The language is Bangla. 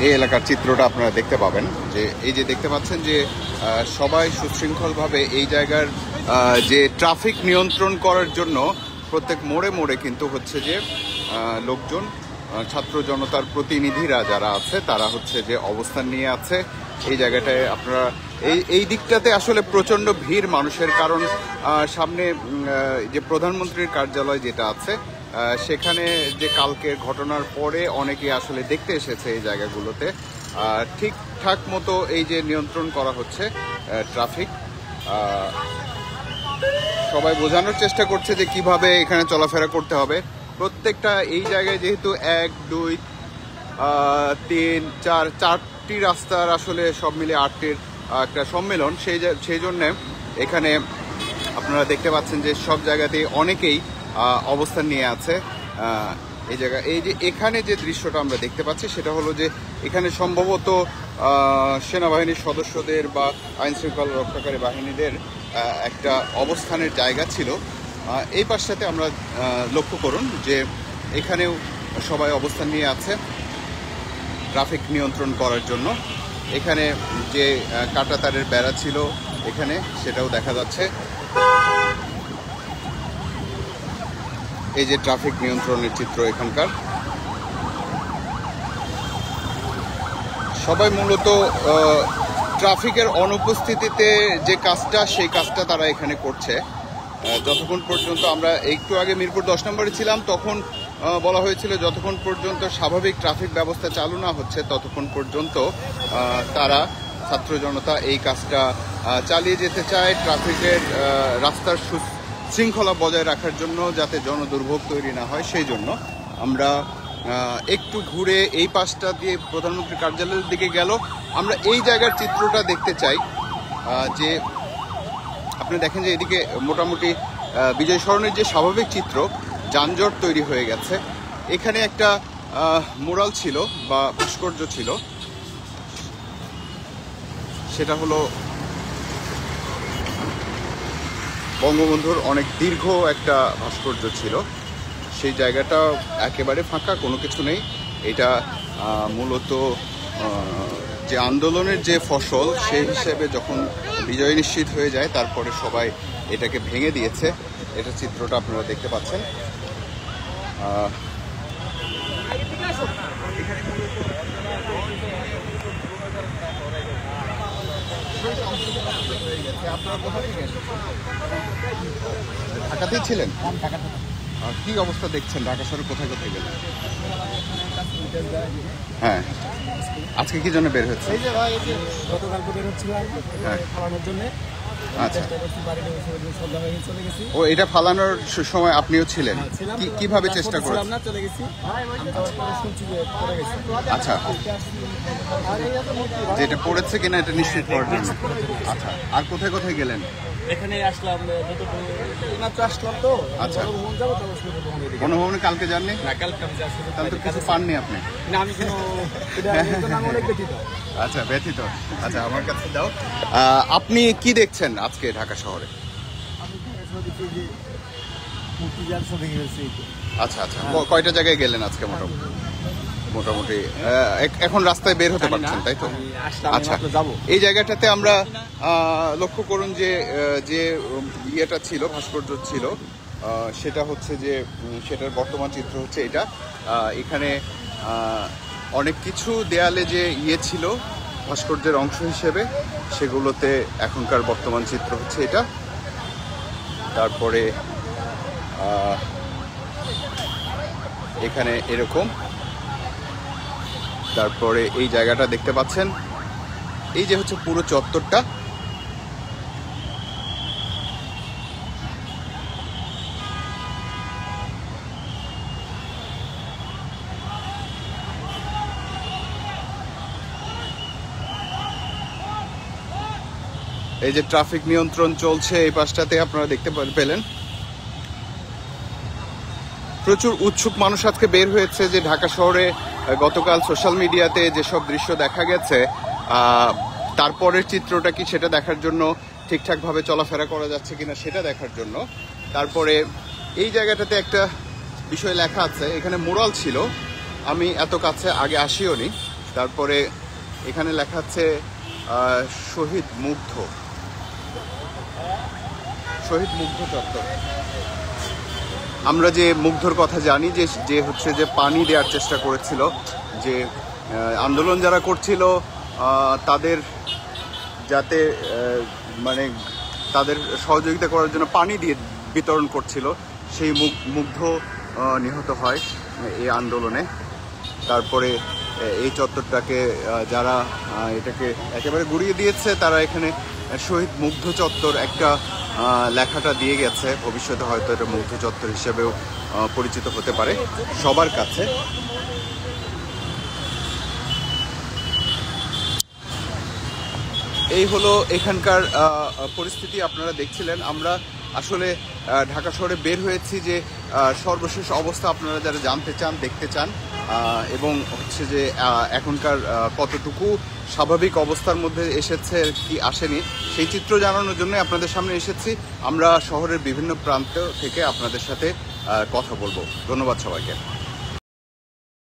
এই এলাকার চিত্রটা আপনারা দেখতে পাবেন, যে এই যে দেখতে পাচ্ছেন যে সবাই সুশৃঙ্খলভাবে এই জায়গার যে ট্রাফিক নিয়ন্ত্রণ করার জন্য প্রত্যেক মোড়ে মোড়ে কিন্তু হচ্ছে যে লোকজন, ছাত্র জনতার প্রতিনিধিরা যারা আছে তারা হচ্ছে যে অবস্থান নিয়ে আছে এই জায়গাটায়। আপনারা এই দিকটাতে আসলে প্রচণ্ড ভিড় মানুষের, কারণ সামনে যে প্রধানমন্ত্রীর কার্যালয় যেটা আছে সেখানে যে কালকের ঘটনার পরে অনেকে আসলে দেখতে এসেছে এই জায়গাগুলোতে। ঠিকঠাক মতো এই যে নিয়ন্ত্রণ করা হচ্ছে ট্রাফিক, সবাই বোঝানোর চেষ্টা করছে যে কিভাবে এখানে চলাফেরা করতে হবে। প্রত্যেকটা এই জায়গায় যেহেতু 1, 2, 3, 4 চারটি রাস্তার আসলে সব মিলে 8টির একটা সম্মেলন, সেই জন্যে এখানে আপনারা দেখতে পাচ্ছেন যে সব জায়গাতেই অনেকেই অবস্থান নিয়ে আছে এই জায়গা। এই যে এখানে যে দৃশ্যটা আমরা দেখতে পাচ্ছি সেটা হলো যে এখানে সম্ভবত সেনাবাহিনীর সদস্যদের বা আইন শৃঙ্খলা রক্ষাকারী বাহিনীদের একটা অবস্থানের জায়গা ছিল। এই পাশটাতে আমরা লক্ষ্য করুন যে এখানেও সবাই অবস্থান নিয়ে আছে ট্রাফিক নিয়ন্ত্রণ করার জন্য। এখানে যে কাঁটাতারের বেড়া ছিল এখানে, সেটাও দেখা যাচ্ছে। এই যে ট্রাফিক নিয়ন্ত্রণের চিত্র এখানকার, সবাই মূলত ট্রাফিকের অনুপস্থিতিতে যে কাজটা সেই কাজটা তারা এখানে করছে। যতক্ষণ পর্যন্ত আমরা একটু আগে মিরপুর 10 নম্বরে ছিলাম তখন বলা হয়েছিল যতক্ষণ পর্যন্ত স্বাভাবিক ট্রাফিক ব্যবস্থা চালু না হচ্ছে ততক্ষণ পর্যন্ত তারা ছাত্র জনতা এই কাজটা চালিয়ে যেতে চায়, ট্রাফিকের রাস্তার শৃঙ্খলা বজায় রাখার জন্য, যাতে জনদুর্ভোগ তৈরি না হয় সেই জন্য। আমরা একটু ঘুরে এই পাশটা দিয়ে প্রধানমন্ত্রী কার্যালয়ের দিকে গেল। আমরা এই জায়গার চিত্রটা দেখতে চাই যে আপনি দেখেন যে এদিকে মোটামুটি বিজয় সরণের যে স্বাভাবিক চিত্র, যানজট তৈরি হয়ে গেছে। এখানে একটা মুরাল ছিল বা ভাস্কর্য ছিল, সেটা হলো বঙ্গবন্ধুর অনেক দীর্ঘ একটা ভাস্কর্য ছিল। সেই জায়গাটা একেবারে ফাঁকা, কোনো কিছু নেই। এটা মূলত যে আন্দোলনের যে ফসল সেই হিসেবে যখন বিজয় নিশ্চিত হয়ে যায় তারপরে সবাই এটাকে ভেঙে দিয়েছে। এটা চিত্রটা আপনারা দেখতে পাচ্ছেন। ঢাকাতেই ছিলেন? কি অবস্থা দেখছেন ঢাকা শহরে, কোথায় কোথায় গেলেন? হ্যাঁ, আজকে কি জন্য বের হচ্ছে? আচ্ছা, ও এটা ফালানোর সময় আপনিও ছিলেন? কিভাবে চেষ্টা করেন? আচ্ছা, যেটা পড়েছে কিনা এটা নিশ্চিত করার জন্য। আচ্ছা, আর কোথায় কোথায় গেলেন? এখানে আসলাম, আসলাম তো। আচ্ছা, গণভবনে কালকে যাননি? না, কালকে আমি তাহলে তো কিছু পাননি আপনি? না, আমি অনেক ব্যথিত। আচ্ছা, ব্যথিত। আচ্ছা, আমার কাছে দাও। আপনি কি দেখছেন আজকে ঢাকা শহরে? আচ্ছা আচ্ছা, কয়টা জায়গায় গেলেন আজকে? মোটামুটি এখন রাস্তায় বের হতে পারছেন, তাই তো? আচ্ছা, এই জায়গাটাতে আমরা লক্ষ্য করুন যে যে ইয়েটা ছিল, ভাস্কর্য ছিল, সেটা হচ্ছে যে সেটার বর্তমান চিত্র হচ্ছে এটা। এখানে অনেক কিছু দেয়ালে যে ইয়ে ছিল ভাস্কর্যের অংশ হিসেবে, সেগুলোতে এখনকার বর্তমান চিত্র হচ্ছে এটা। তারপরে এখানে এরকম, তারপরে এই জায়গাটা দেখতে পাচ্ছেন, এই যে হচ্ছে পুরো চত্বরটা। এই যে ট্রাফিক নিয়ন্ত্রণ চলছে এই পাশটাতে, আপনারা দেখতে পেলেন প্রচুর উৎসুক মানুষ আজকে বের হয়েছে। যে ঢাকা শহরে গতকাল সোশ্যাল মিডিয়াতে যেসব দৃশ্য দেখা গেছে, তারপরের চিত্রটা কি সেটা দেখার জন্য, ঠিকঠাকভাবে চলাফেরা করা যাচ্ছে কিনা সেটা দেখার জন্য। তারপরে এই জায়গাটাতে একটা বিষয় লেখা আছে, এখানে মুরাল ছিল, আমি এত কাছে আগে আসিও নি, তারপরে এখানে লেখা আছে শহীদ মুগ্ধ চত্বর। আমরা যে মুগ্ধর কথা জানি যে হচ্ছে যে পানি দেওয়ার চেষ্টা করেছিল, যে আন্দোলন যারা করছিল তাদের যাতে মানে তাদের সহযোগিতা করার জন্য পানি দিয়ে বিতরণ করছিল, সেই মুগ্ধ নিহত হয় এই আন্দোলনে। তারপরে এই চত্বরটাকে যারা এটাকে একেবারে গুড়িয়ে দিয়েছে তারা এখানে শহীদ মুগ্ধ চত্বর একটা লেখাটা দিয়ে গেছে। ভবিষ্যতে হয়তো এটা মুগ্ধ চত্বর হিসেবেও পরিচিত হতে পারে সবার কাছে। এই হলো এখানকার পরিস্থিতি আপনারা দেখছিলেন। আমরা আসলে ঢাকা শহরে বের হয়েছি যে সর্বশেষ অবস্থা আপনারা যারা জানতে চান, দেখতে চান, এবং হচ্ছে যে এখনকার কতটুকু স্বাভাবিক অবস্থার মধ্যে এসেছে কি আসেনি সেই চিত্র জানানোর জন্য আপনাদের সামনে এসেছি। আমরা শহরের বিভিন্ন প্রান্ত থেকে আপনাদের সাথে কথা বলবো। ধন্যবাদ সবাইকে।